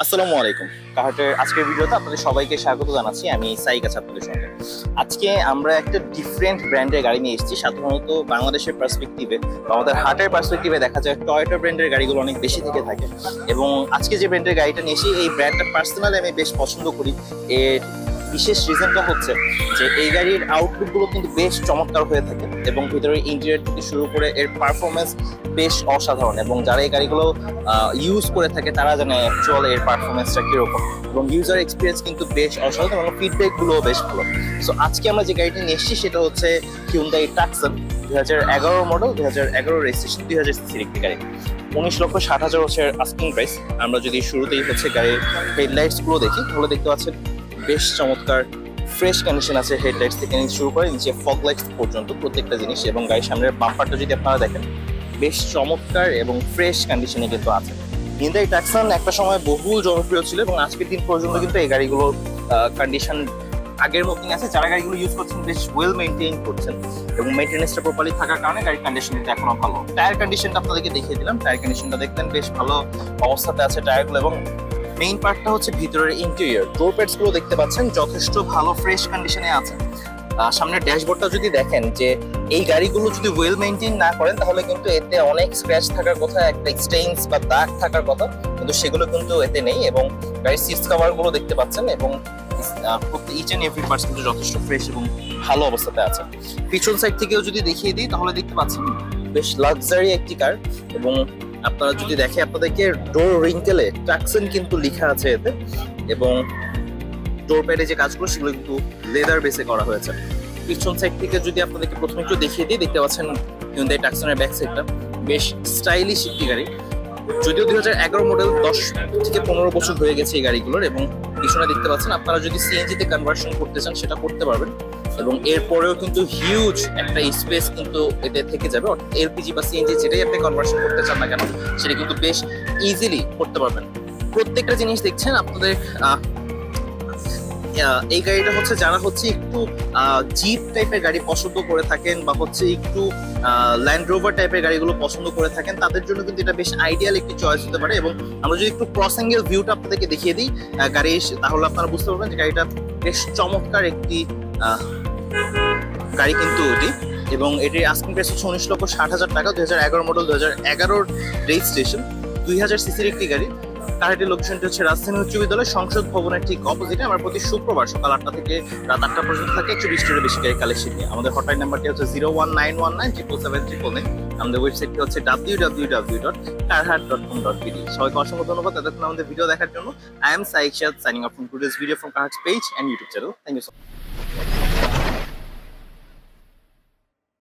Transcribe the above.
আসসালামু আলাইকুম। কাহাটের আজকের ভিডিওতে আপনাদের সবাইকে স্বাগত জানাচ্ছি। আমি সাইক আছি আপনাদের সঙ্গে। আজকে আমরা একটা ডিফারেন্ট ব্র্যান্ডের গাড়ি নিয়ে এসেছি। সাধারণত বাংলাদেশের পার্সপেক্টিভে বা আমাদের হাটের পার্সপেক্টিভে দেখা যায় টয়োটা ব্র্যান্ডের গাড়িগুলো অনেক বেশি থেকে থাকে, এবং আজকে যে ব্র্যান্ডের গাড়িটা নিয়ে এসেছি এই ব্র্যান্ডটা পার্সোনালি আমি বেশ পছন্দ করি। এর বিশেষ রিজনটা হচ্ছে যে এই গাড়ির আউটলুকগুলো কিন্তু বেশ চমৎকার হয়ে থাকে, এবং ভিতরে ইন্টেরিয়র থেকে শুরু করে এর পারফরমেন্স বেশ অসাধারণ। এবং যারা এই গাড়িগুলো ইউজ করে থাকে তারা জানে অ্যাকচুয়াল এর পারফরমেন্সটা কিরকম, এবং ইউজার এক্সপিরিয়েন্স কিন্তু বেশ অসাধারণ এবং ফিডব্যাকগুলোও বেশ ভালো। সো আজকে আমরা যে গাড়িটি নিয়ে এসেছি সেটা হচ্ছে হিউন্ডাই টাকসন 2011 মডেল, 2011 রেজিস্ট্রেশন, 2000 সিসির একটি গাড়ি। 19,60,000 হচ্ছে আস্কিং প্রাইস। আমরা যদি শুরুতেই হচ্ছে গাড়ির হেডলাইটস গুলো দেখি তাহলে দেখতে পাচ্ছেন বেশ চমৎকার ফ্রেশ কন্ডিশন আছে। হেডলাইটস থেকে শুরু করে নিচে ফগ লাইটস পর্যন্ত প্রত্যেকটা জিনিস, এবং গাড়ির সামনের বাম্পারটা যদি আপনারা দেখেন বেশ চমৎকার এবং ফ্রেশ কন্ডিশনে কিন্তু আছে। হিউন্ডাই টাকসন একটা সময় বহুল জনপ্রিয় ছিল, এবং আজকের দিন পর্যন্ত কিন্তু এই গাড়িগুলোর কন্ডিশন আগের মতনই আছে। যারা গাড়িগুলো ইউজ করছেন বেশ ওয়েল মেনটেইন করছেন, এবং মেনটেনেন্সটা প্রপারলি থাকার কারণে গাড়ির কন্ডিশন কিন্তু এখনো ভালো। টায়ার কন্ডিশনটা আপনাদেরকে দেখিয়ে দিলাম। টায়ার কন্ডিশনটা দেখতেন বেশ ভালো অবস্থাতে আছে টায়ারগুলো, এবং মেইন পার্টটা হচ্ছে ভিতরের ইন্টেরিয়র। ডোর প্যাডস গুলো দেখতে পাচ্ছেন যথেষ্ট ভালো ফ্রেশ কন্ডিশনে আছে। সামনের ড্যাশবোর্ডটা যদি দেখেন, যে এই গাড়িগুলো যদি ওয়েল মেইনটেইন না করেন তাহলে কিন্তু এতে অনেক স্ক্র্যাচ থাকার কথা, একটা স্টেইনস বা দাগ থাকার কথা, কিন্তু সেগুলো কিন্তু এতে নেই। এবং গাড়ির সিটস কভার গুলো দেখতে পাচ্ছেন, এবং ইচ এন্ড এভরি পার্টস কিন্তু যথেষ্ট ফ্রেশ এবং ভালো অবস্থাতে আছে। পিছন সাইড থেকেও যদি দেখিয়ে দিই তাহলে দেখতে পাচ্ছেন বেশ লাক্সারি একটি কার, এবং আপনারা যদি দেখে আপনাদেরকে ডোর রিঙ্কেলে টাকসন কিন্তু লেখা আছে এতে, এবং ডোর প্যাডে যে কাজগুলো সেগুলো কিন্তু লেদার বেসে করা হয়েছে। পিছন সাইড থেকে যদি আপনাদেরকে প্রথমে একটু দেখিয়ে দিই, দেখতে পাচ্ছেন হিউন্ডাই টাকসনের ব্যাক সাইডটা বেশ স্টাইলিশ একটি গাড়ি। যদিও 2011 মডেল, 10 থেকে 15 বছর হয়ে গেছে এই গাড়িগুলোর, এবং পিছনে দেখতে পাচ্ছেন আপনারা যদি সিএনজি তে কনভার্সন করতে চান সেটা করতে পারবেন, এবং এরপরেও কিন্তু হিউজ একটা স্পেস কিন্তু এতে থেকে যাবে। এলপিজি বা সিএনজি যেটাই আপনি কনভার্সন করতে চান না কেন সেটা কিন্তু বেশ ইজিলি করতে পারবেন। প্রত্যেকটা জিনিস দেখছেন আপনাদের এই গাড়িটা হচ্ছে যারা হচ্ছে একটু জিপ টাইপের গাড়ি পছন্দ করে থাকেন, বা হচ্ছে একটু ল্যান্ড রোভার টাইপের গাড়িগুলো পছন্দ করে থাকেন, তাদের জন্য কিন্তু এটা বেশ আইডিয়াল একটি চয়েস হতে পারে। এবং আমরা যদি একটু ক্রস অ্যাঙ্গেল ভিউটা আপনাদেরকে দেখিয়ে দিই গাড়ি, তাহলে আপনারা বুঝতে পারবেন যে গাড়িটা বেশ চমৎকার একটি গাড়ি কিন্তু ওটি। এবং এটির আস্কিং প্রাইস হচ্ছে 19,60,000 টাকা। 2011 মডেল, 2011 রেজিস্ট্রেশন, 2000 সিসির একটি গাড়ি। কারটির লোকেশনটি হচ্ছে রাজধানী উচ্চ বিদ্যালয় সংসদ ভবনের ঠিক অপোজিটে। আমরা প্রতি শুক্রবার সকাল 8টা থেকে রাত 8টা পর্যন্ত থাকে 120টার বেশি গাড়ি কালেকশন নিয়ে। আমাদের হটলাইন নাম্বারটি হচ্ছে 019197777. আমাদের ওয়েবসাইটটি হচ্ছে www.carhat.com.bd। সবাইকে অসংখ্য ধন্যবাদ এতক্ষণ আমাদের ভিডিও দেখার জন্য। I am Saik Saad, signing off from today's video from কারহাট page and YouTube channel. Thank you so much.